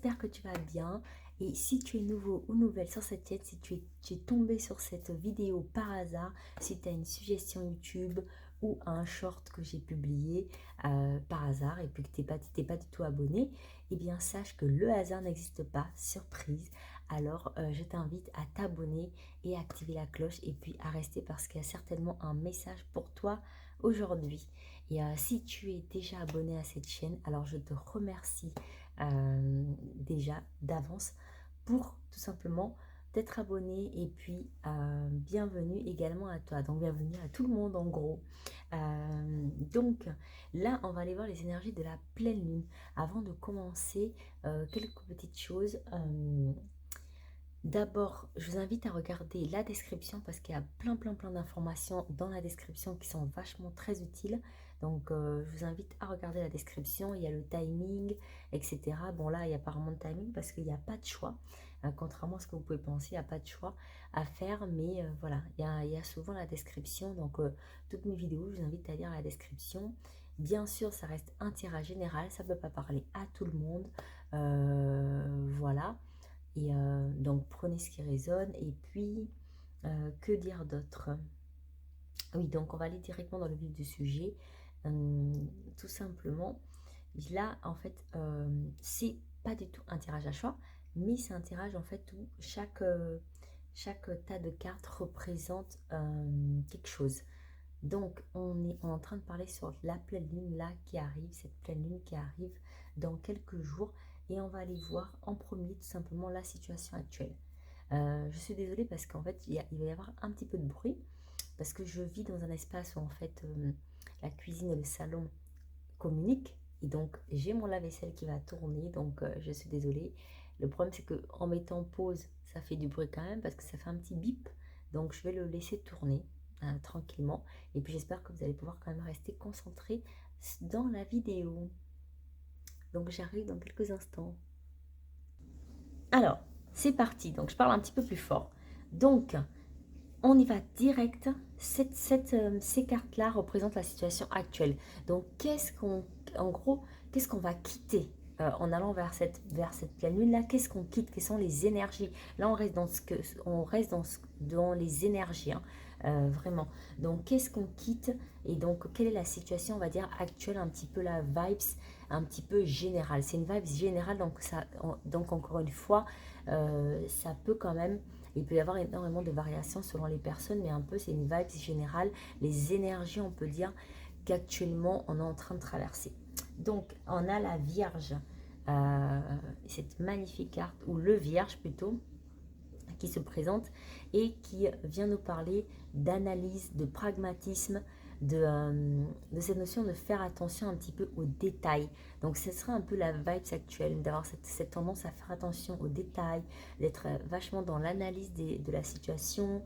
j'espère que tu vas bien. Et si tu es nouveau ou nouvelle sur cette chaîne, si tu es tombé sur cette vidéo par hasard, si tu as une suggestion YouTube ou un short que j'ai publié par hasard et puis que tu n'es pas du tout abonné, eh bien sache que le hasard n'existe pas, surprise. Alors je t'invite à t'abonner et à activer la cloche et puis à rester parce qu'il y a certainement un message pour toi aujourd'hui. Et si tu es déjà abonné à cette chaîne, alors je te remercie déjà d'avance pour tout simplement t'être abonné et puis bienvenue également à toi. Donc bienvenue à tout le monde en gros. Donc là, on va aller voir les énergies de la pleine lune. Avant de commencer, quelques petites choses. D'abord, je vous invite à regarder la description parce qu'il y a plein d'informations dans la description qui sont vachement très utiles. Donc, je vous invite à regarder la description. Il y a le timing, etc. Bon, là, il n'y a pas vraiment de timing parce qu'il n'y a pas de choix. Contrairement à ce que vous pouvez penser, il n'y a pas de choix à faire. Mais voilà, il y a souvent la description. Donc, toutes mes vidéos, je vous invite à lire la description. Bien sûr, ça reste un tirage général. Ça ne peut pas parler à tout le monde. Voilà. Et donc, prenez ce qui résonne. Et puis, que dire d'autre? Oui, donc on va aller directement dans le vif du sujet. Tout simplement, là, en fait, c'est pas du tout un tirage à choix, mais c'est un tirage, en fait, où chaque tas de cartes représente quelque chose. Donc, on est en train de parler sur la pleine lune là qui arrive, cette pleine lune qui arrive dans quelques jours. Et on va aller voir en premier tout simplement la situation actuelle. Je suis désolée parce qu'en fait, il va y avoir un petit peu de bruit. Parce que je vis dans un espace où en fait, la cuisine et le salon communiquent. Et donc, j'ai mon lave-vaisselle qui va tourner. Donc, je suis désolée. Le problème, c'est qu'en mettant pause, ça fait du bruit quand même parce que ça fait un petit bip. Donc, je vais le laisser tourner tranquillement. Et puis, j'espère que vous allez pouvoir quand même rester concentré dans la vidéo. Donc, j'arrive dans quelques instants. Alors, c'est parti. Donc, je parle un petit peu plus fort. Donc, on y va direct. Ces cartes-là représentent la situation actuelle. Donc, en gros, qu'est-ce qu'on va quitter en allant vers cette pleine lune-là? Qu'est-ce qu'on quitte? Quelles sont les énergies? Là, on reste dans les énergies, hein, vraiment. Donc, qu'est-ce qu'on quitte? Et donc, quelle est la situation, on va dire, actuelle, un petit peu la vibes, un petit peu générale. C'est une vibes générale, donc encore une fois, ça peut quand même... Il peut y avoir énormément de variations selon les personnes, mais un peu c'est une vibe générale, les énergies, on peut dire qu'actuellement on est en train de traverser. Donc on a la Vierge, cette magnifique carte, ou le Vierge plutôt, qui se présente et qui vient nous parler d'analyse, de pragmatisme, de cette notion de faire attention un petit peu aux détails. Donc ce sera un peu la vibe actuelle, d'avoir cette tendance à faire attention aux détails, d'être vachement dans l'analyse de la situation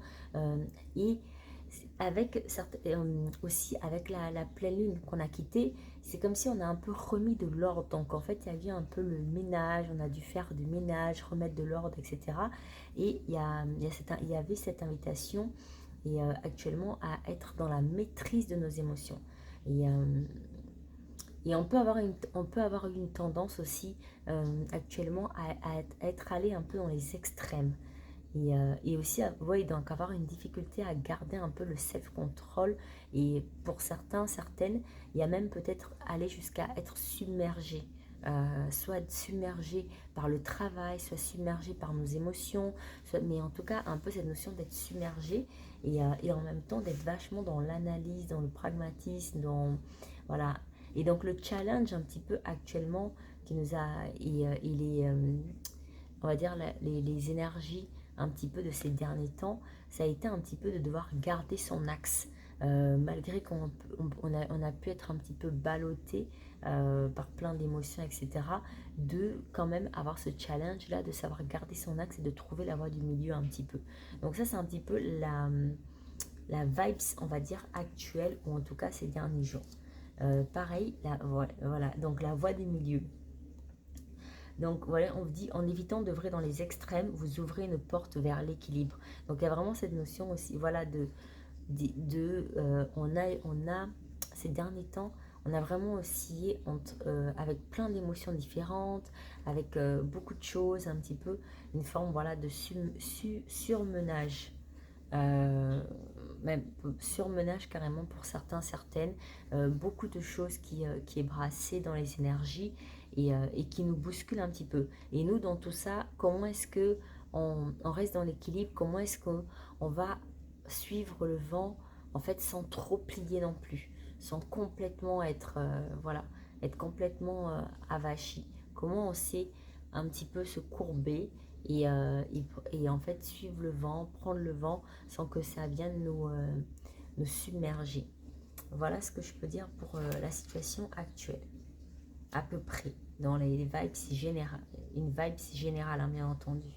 et aussi avec la pleine lune qu'on a quittée, c'est comme si on a un peu remis de l'ordre. Donc en fait, il y a eu un peu le ménage, on a dû faire du ménage, remettre de l'ordre, etc. Et il y avait cette invitation et actuellement à être dans la maîtrise de nos émotions. Et on peut avoir une tendance aussi actuellement à être allé un peu dans les extrêmes. Et aussi, donc avoir une difficulté à garder un peu le self-control. Et pour certaines, il y a même peut-être aller jusqu'à être submergé. Soit submergé par le travail, soit submergé par nos émotions. Mais en tout cas, un peu cette notion d'être submergé et en même temps d'être vachement dans l'analyse, dans le pragmatisme, voilà. Et donc le challenge un petit peu actuellement qui nous a... on va dire les énergies un petit peu de ces derniers temps, ça a été un petit peu de devoir garder son axe. Malgré qu'on a pu être un petit peu ballotté par plein d'émotions, etc., de quand même avoir ce challenge-là, de savoir garder son axe et de trouver la voie du milieu un petit peu. Donc ça, c'est un petit peu la vibes, on va dire, actuelle, ou en tout cas ces derniers jours. Pareil, voilà, donc la voie du milieu. Donc voilà, on dit en évitant d'œuvrer dans les extrêmes, vous ouvrez une porte vers l'équilibre. Donc il y a vraiment cette notion aussi, voilà, on a ces derniers temps, on a vraiment oscillé avec plein d'émotions différentes, avec beaucoup de choses, un petit peu une forme voilà, de surmenage. Euh, Même surmenage carrément pour certains, certaines, beaucoup de choses qui est brassé dans les énergies et qui nous bouscule un petit peu. Et nous, dans tout ça, comment est-ce que on reste dans l'équilibre? Comment est-ce qu'on va suivre le vent, en fait, sans trop plier non plus, sans complètement être, voilà, être complètement avachi? Comment on sait un petit peu se courber et en fait suivre le vent, prendre le vent sans que ça vienne nous submerger. Voilà ce que je peux dire pour la situation actuelle, à peu près, dans les vibes générales, une vibe générale, hein, bien entendu.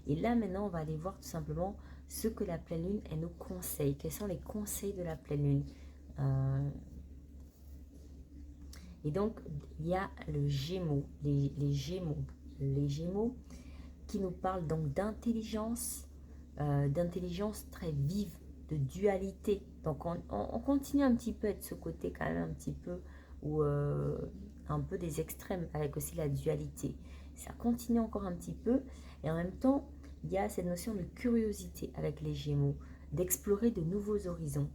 Et là, maintenant, on va aller voir tout simplement ce que la pleine lune, elle nous conseille. Quels sont les conseils de la pleine lune? Et donc, il y a le Gémeaux, les Gémeaux. Les Gémeaux qui nous parlent donc d'intelligence très vive, de dualité. Donc on continue un petit peu à être ce côté quand même un petit peu, ou un peu des extrêmes, avec aussi la dualité. Ça continue encore un petit peu, et en même temps, il y a cette notion de curiosité avec les Gémeaux, d'explorer de nouveaux horizons.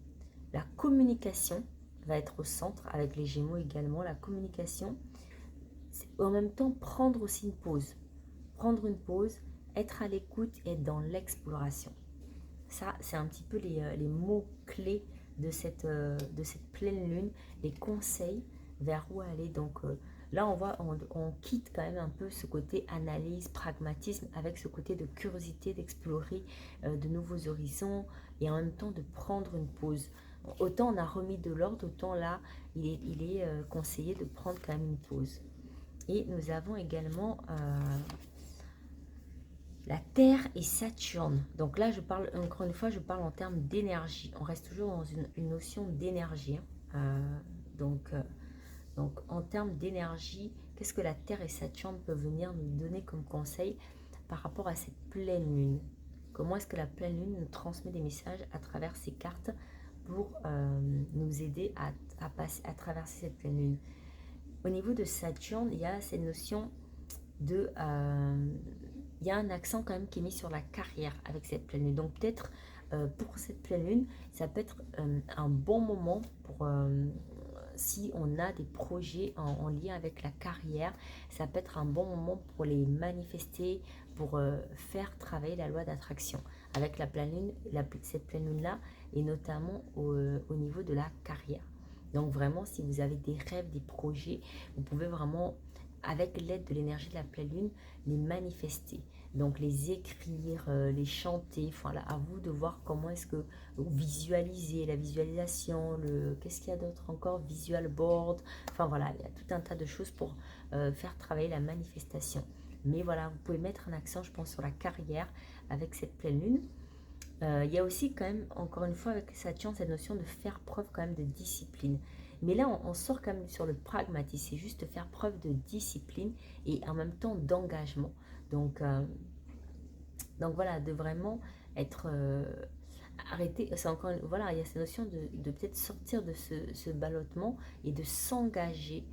La communication va être au centre avec les Gémeaux également. La communication, en même temps prendre aussi une pause. Prendre une pause, être à l'écoute et être dans l'exploration. Ça, c'est un petit peu les mots-clés de cette pleine lune, les conseils vers où aller. Donc là, on quitte quand même un peu ce côté analyse, pragmatisme, avec ce côté de curiosité, d'explorer de nouveaux horizons et en même temps de prendre une pause. Autant on a remis de l'ordre, autant là, il est conseillé de prendre quand même une pause. Et nous avons également la Terre et Saturne. Donc là, je parle, encore une fois, je parle en termes d'énergie. On reste toujours dans une notion d'énergie. Donc, en termes d'énergie, qu'est-ce que la Terre et Saturne peuvent venir nous donner comme conseil par rapport à cette pleine lune? Comment est-ce que la pleine lune nous transmet des messages à travers ces cartes pour nous aider à traverser cette pleine lune? Au niveau de Saturne, il y a cette notion de... il y a un accent quand même qui est mis sur la carrière avec cette pleine lune. Donc peut-être pour cette pleine lune, ça peut être un bon moment pour... si on a des projets en lien avec la carrière, ça peut être un bon moment pour les manifester, pour faire travailler la loi d'attraction avec la pleine lune, cette pleine lune-là, et notamment au niveau de la carrière. Donc vraiment, si vous avez des rêves, des projets, vous pouvez vraiment, avec l'aide de l'énergie de la pleine lune, les manifester. Donc les écrire, les chanter, voilà, à vous de voir comment est-ce que vous visualisez, la visualisation, qu'est-ce qu'il y a d'autre encore, visual board, enfin voilà, il y a tout un tas de choses pour faire travailler la manifestation. Mais voilà, vous pouvez mettre un accent, je pense, sur la carrière avec cette pleine lune. Il y a aussi quand même, encore une fois, avec Saturne, cette notion de faire preuve quand même de discipline. Mais là, on sort quand même sur le pragmatisme, c'est juste faire preuve de discipline et en même temps d'engagement. Donc voilà, de vraiment être arrêté. C'est encore, voilà, il y a cette notion de peut-être sortir de ce ballottement et de s'engager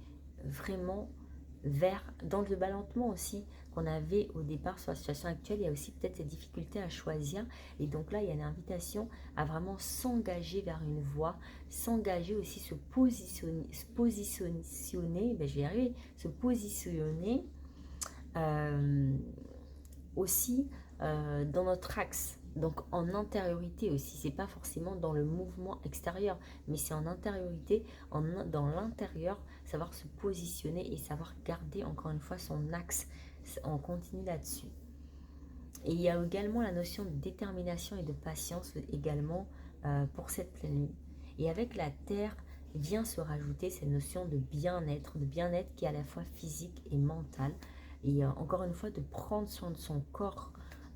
vraiment dans le ballottement aussi qu'on avait au départ sur la situation actuelle. Il y a aussi peut-être ces difficultés à choisir. Et donc là, il y a une invitation à vraiment s'engager vers une voie, s'engager aussi, se positionner, ben, je vais y arriver, se positionner aussi dans notre axe. Donc en intériorité aussi, c'est pas forcément dans le mouvement extérieur, mais c'est en intériorité, dans l'intérieur, savoir se positionner et savoir garder encore une fois son axe. On continue là-dessus. Et il y a également la notion de détermination et de patience également pour cette pleine lune. Et avec la Terre vient se rajouter cette notion de bien-être qui est à la fois physique et mental. Et encore une fois, de prendre soin de son corps,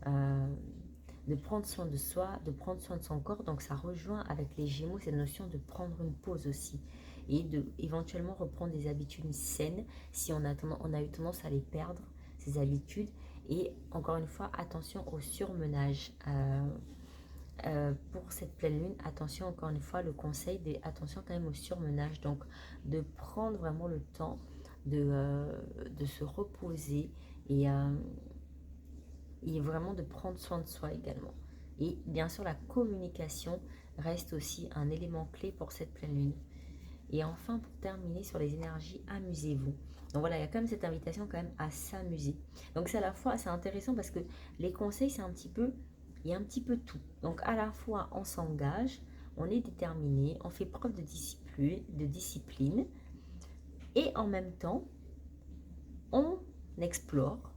de prendre soin de soi, de prendre soin de son corps. Donc ça rejoint avec les Gémeaux cette notion de prendre une pause aussi et de éventuellement reprendre des habitudes saines si on a eu tendance à les perdre, ces habitudes. Et encore une fois, attention au surmenage. pour cette pleine lune, attention encore une fois, le conseil, attention quand même au surmenage. Donc de prendre vraiment le temps de se reposer et vraiment de prendre soin de soi également. Et bien sûr, la communication reste aussi un élément clé pour cette pleine lune. Et enfin, pour terminer sur les énergies, amusez-vous. Donc voilà, il y a quand même cette invitation quand même à s'amuser. Donc c'est à la fois, c'est intéressant parce que les conseils, c'est un petit peu, il y a un petit peu tout. Donc à la fois, on s'engage, on est déterminé, on fait preuve de discipline et en même temps, on explore,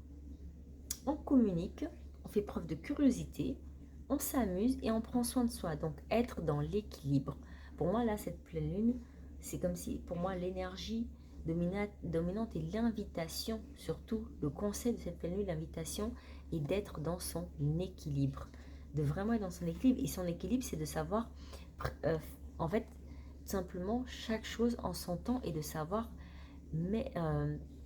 on communique, on fait preuve de curiosité, on s'amuse et on prend soin de soi. Donc être dans l'équilibre. Pour moi, là, cette pleine lune, c'est comme si, pour moi, l'énergie dominante est l'invitation, surtout le conseil de cette pleine lune, l'invitation est d'être dans son équilibre. De vraiment être dans son équilibre. Et son équilibre, c'est de savoir, en fait, simplement, chaque chose en son temps et de savoir, mais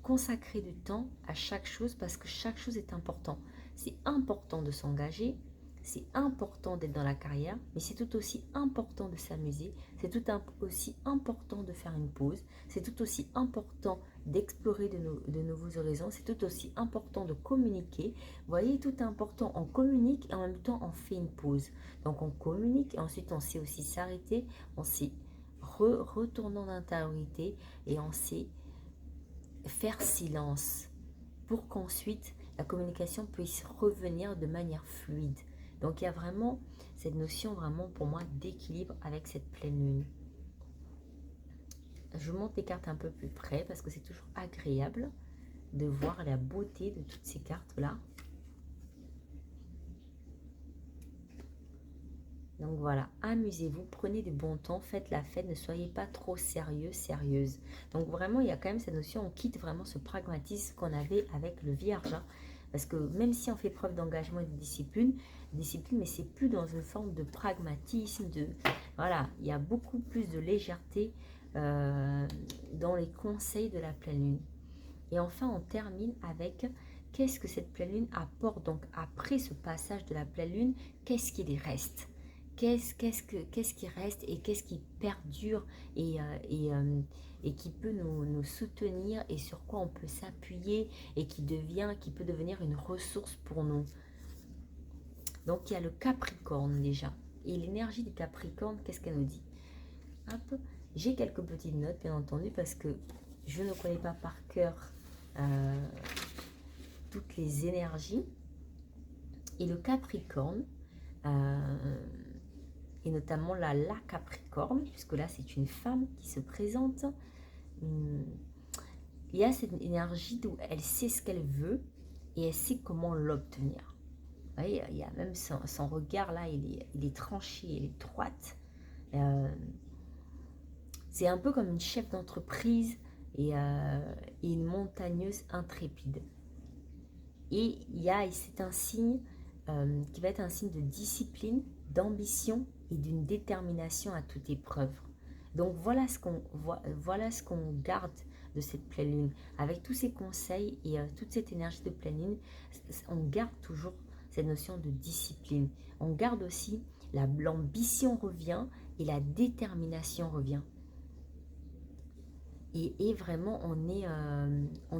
consacrer du temps à chaque chose parce que chaque chose est important. C'est important de s'engager, c'est important d'être dans la carrière, mais c'est tout aussi important de s'amuser, c'est tout aussi important de faire une pause, c'est tout aussi important d'explorer de nouveaux horizons, c'est tout aussi important de communiquer. Vous voyez, tout est important, on communique et en même temps on fait une pause. Donc on communique et ensuite on sait aussi s'arrêter, on sait retourner en intériorité et on sait faire silence pour qu'ensuite la communication puisse revenir de manière fluide. Donc il y a vraiment cette notion vraiment pour moi d'équilibre avec cette pleine lune. Je monte les cartes un peu plus près parce que c'est toujours agréable de voir la beauté de toutes ces cartes-là. Donc voilà, amusez-vous, prenez du bon temps, faites la fête, ne soyez pas trop sérieux, sérieuse. Donc vraiment, il y a quand même cette notion, on quitte vraiment ce pragmatisme qu'on avait avec le Vierge. Hein, parce que même si on fait preuve d'engagement et de discipline, mais c'est plus dans une forme de pragmatisme, voilà, il y a beaucoup plus de légèreté dans les conseils de la pleine lune. Et enfin, on termine avec qu'est-ce que cette pleine lune apporte. Donc après ce passage de la pleine lune, qu'est-ce qu'il y reste? Qu'est-ce qui reste et qu'est-ce qui perdure et qui peut nous soutenir et sur quoi on peut s'appuyer et qui peut devenir une ressource pour nous. Donc il y a le Capricorne déjà. Et l'énergie du Capricorne, qu'est-ce qu'elle nous dit? J'ai quelques petites notes bien entendu parce que je ne connais pas par cœur toutes les énergies. Et le Capricorne, et notamment la Capricorne, puisque là c'est une femme qui se présente, il y a cette énergie où elle sait ce qu'elle veut et elle sait comment l'obtenir. Vous voyez, il y a même son regard là, il est tranché, il est droite. C'est un peu comme une chef d'entreprise et une montagneuse intrépide. Et c'est un signe qui va être un signe de discipline, d'ambition et d'une détermination à toute épreuve. Donc voilà ce qu'on garde de cette pleine lune. Avec tous ces conseils et toute cette énergie de pleine lune, on garde toujours cette notion de discipline. On garde aussi l'ambition revient et la détermination revient. Et vraiment, on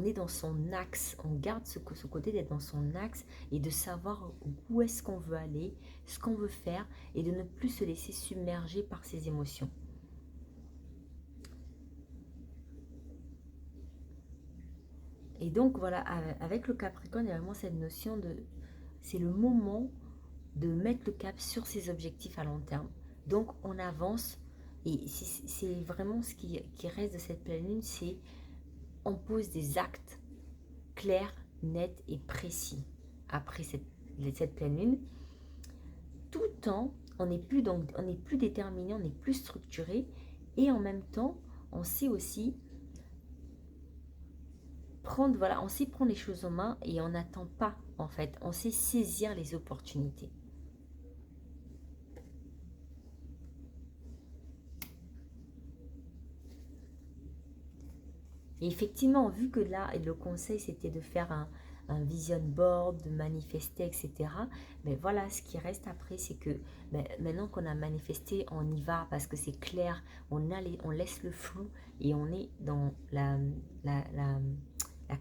est dans son axe. On garde ce côté d'être dans son axe et de savoir où est-ce qu'on veut aller, ce qu'on veut faire et de ne plus se laisser submerger par ses émotions. Et donc, voilà, avec le Capricorne, il y a vraiment cette notion de... C'est le moment de mettre le cap sur ses objectifs à long terme. Donc, on avance. Et c'est vraiment ce qui reste de cette pleine lune, c'est on pose des actes clairs, nets et précis après cette pleine lune. Tout le temps, on n'est plus déterminé, on n'est plus structuré et en même temps, on sait aussi prendre les choses en main et on n'attend pas en fait, on sait saisir les opportunités. Et effectivement, vu que là, le conseil, c'était de faire un vision board, de manifester, etc. Mais voilà, ce qui reste après, c'est que maintenant qu'on a manifesté, on y va parce que c'est clair, on laisse le flou et on est dans la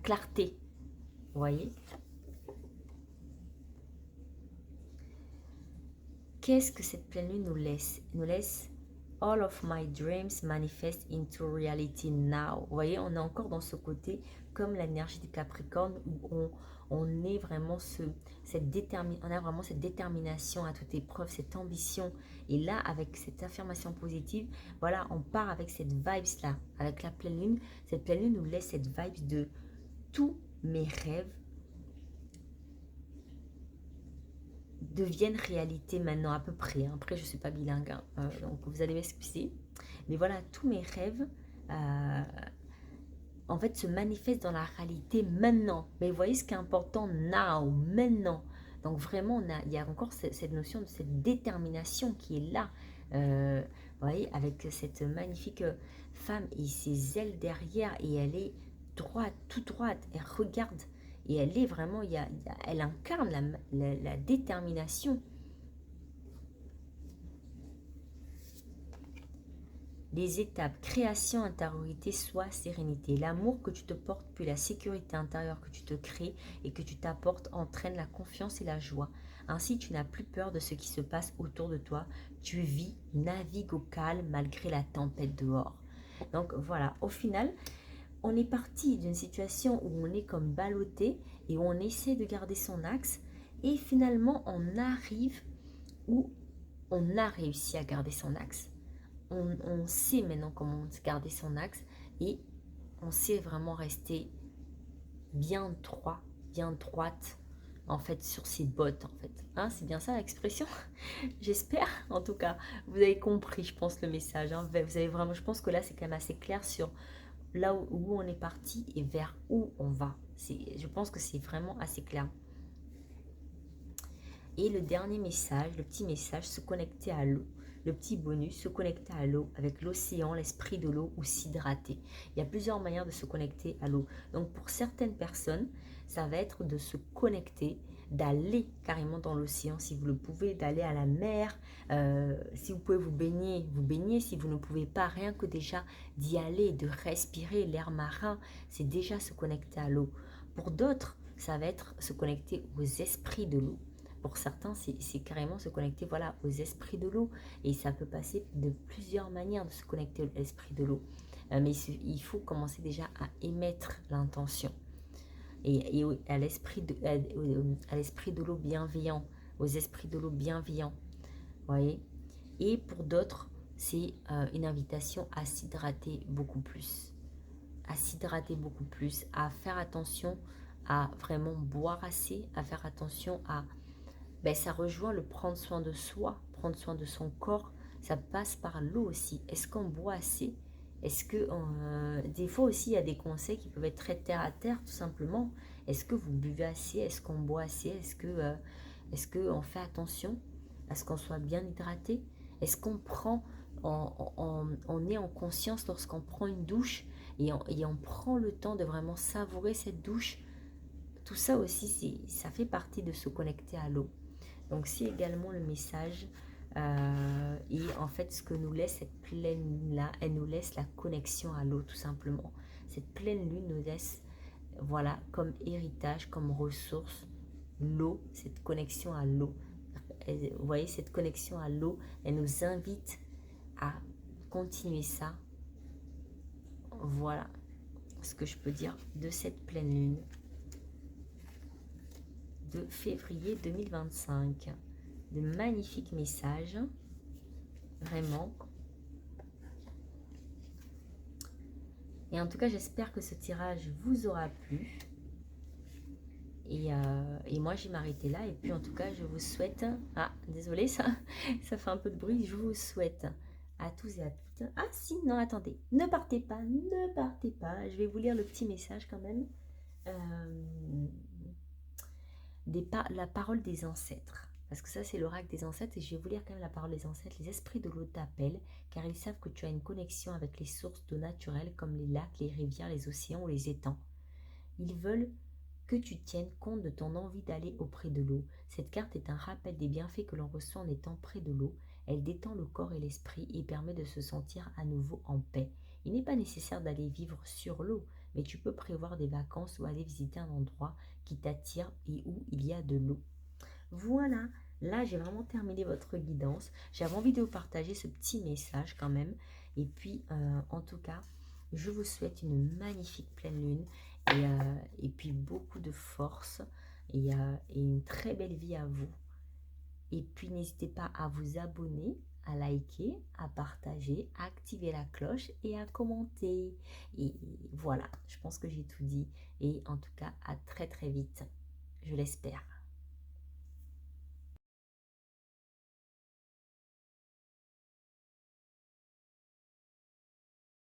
clarté. Vous voyez? Qu'est-ce que cette pleine lune nous laisse? Elle nous laisse all of my dreams manifest into reality now. Vous voyez, on est encore dans ce côté comme l'énergie du Capricorne où on est vraiment on a vraiment cette détermination à toute épreuve, cette ambition. Et là, avec cette affirmation positive, voilà, on part avec cette vibes-là, avec la pleine lune. Cette pleine lune nous laisse cette vibes de tous mes rêves deviennent réalité maintenant à peu près. Après, je ne suis pas bilingue, hein, donc vous allez m'excuser. Mais voilà, tous mes rêves, en fait, se manifestent dans la réalité maintenant. Mais vous voyez ce qui est important, now, maintenant. Donc vraiment, il y a encore cette notion de cette détermination qui est là. Vous voyez, avec cette magnifique femme et ses ailes derrière, et elle est droite, toute droite, elle regarde. Et elle est vraiment, elle incarne la détermination. Les étapes, création, intériorité, soi, sérénité. L'amour que tu te portes, puis la sécurité intérieure que tu te crées et que tu t'apportes entraîne la confiance et la joie. Ainsi, tu n'as plus peur de ce qui se passe autour de toi. Tu vis, navigues au calme malgré la tempête dehors. Donc voilà, au final, on est parti d'une situation où on est comme ballotté et où on essaie de garder son axe. Et finalement, on arrive où on a réussi à garder son axe. On sait maintenant comment garder son axe et on sait vraiment rester bien droit, bien droite, en fait, sur ses bottes, en fait. Hein, c'est bien ça l'expression? J'espère, en tout cas. Vous avez compris, je pense, le message. Hein. Vous avez vraiment, je pense que là, c'est quand même assez clair sur là où on est parti et vers où on va. Je pense que c'est vraiment assez clair. Et le dernier message, le petit message, se connecter à l'eau. Le petit bonus, se connecter à l'eau, avec l'océan, l'esprit de l'eau ou s'hydrater. Il y a plusieurs manières de se connecter à l'eau. Donc pour certaines personnes, ça va être de se connecter, d'aller carrément dans l'océan si vous le pouvez, d'aller à la mer. Si vous pouvez vous baignez. Si vous ne pouvez pas, rien que déjà d'y aller, de respirer l'air marin, c'est déjà se connecter à l'eau. Pour d'autres, ça va être se connecter aux esprits de l'eau. Pour certains, c'est carrément se connecter voilà, aux esprits de l'eau. Et ça peut passer de plusieurs manières de se connecter à l'esprit de l'eau. Mais il faut commencer déjà à émettre l'intention. Et à l'esprit de l'eau bienveillant, aux esprits de l'eau bienveillants. Voyez. Et pour d'autres, c'est une invitation à s'hydrater beaucoup plus. À s'hydrater beaucoup plus, à faire attention à vraiment boire assez, à faire attention à... ça rejoint le prendre soin de soi, prendre soin de son corps. Ça passe par l'eau aussi. Est-ce qu'on boit assez? Est-ce que des fois aussi il y a des conseils qui peuvent être très terre à terre tout simplement. Est-ce que vous buvez assez? Est-ce qu'on boit assez? Est-ce qu'on fait attention à ce qu'on soit bien hydraté? Est-ce qu'on prend, on est en conscience lorsqu'on prend une douche et on prend le temps de vraiment savourer cette douche? Tout ça aussi, ça fait partie de se connecter à l'eau. Donc c'est également le message et en fait ce que nous laisse cette pleine lune là, elle nous laisse la connexion à l'eau tout simplement. Cette pleine lune nous laisse voilà comme héritage, comme ressource, l'eau, cette connexion à l'eau. Vous voyez cette connexion à l'eau, elle nous invite à continuer ça. Voilà ce que je peux dire de cette pleine lune de février 2025. De magnifiques messages, vraiment. Et en tout cas, j'espère que ce tirage vous aura plu. Et moi, je vais m'arrêter là. Et puis, en tout cas, je vous souhaite... Ah, désolé, ça fait un peu de bruit. Je vous souhaite à tous et à toutes... Ah, si, non, attendez. Ne partez pas, ne partez pas. Je vais vous lire le petit message quand même. La parole des ancêtres. Parce que ça, c'est l'oracle des ancêtres. Et je vais vous lire quand même la parole des ancêtres. Les esprits de l'eau t'appellent, car ils savent que tu as une connexion avec les sources d'eau naturelles, comme les lacs, les rivières, les océans ou les étangs. Ils veulent que tu tiennes compte de ton envie d'aller auprès de l'eau. Cette carte est un rappel des bienfaits que l'on reçoit en étant près de l'eau. Elle détend le corps et l'esprit et permet de se sentir à nouveau en paix. Il n'est pas nécessaire d'aller vivre sur l'eau, mais tu peux prévoir des vacances ou aller visiter un endroit qui t'attire et où il y a de l'eau. Voilà, là j'ai vraiment terminé votre guidance. J'avais envie de vous partager ce petit message quand même. Et puis, en tout cas, je vous souhaite une magnifique pleine lune et puis beaucoup de force et une très belle vie à vous. Et puis, n'hésitez pas à vous abonner, à liker, à partager, à activer la cloche et à commenter. Et voilà, je pense que j'ai tout dit. Et en tout cas, à très très vite. Je l'espère.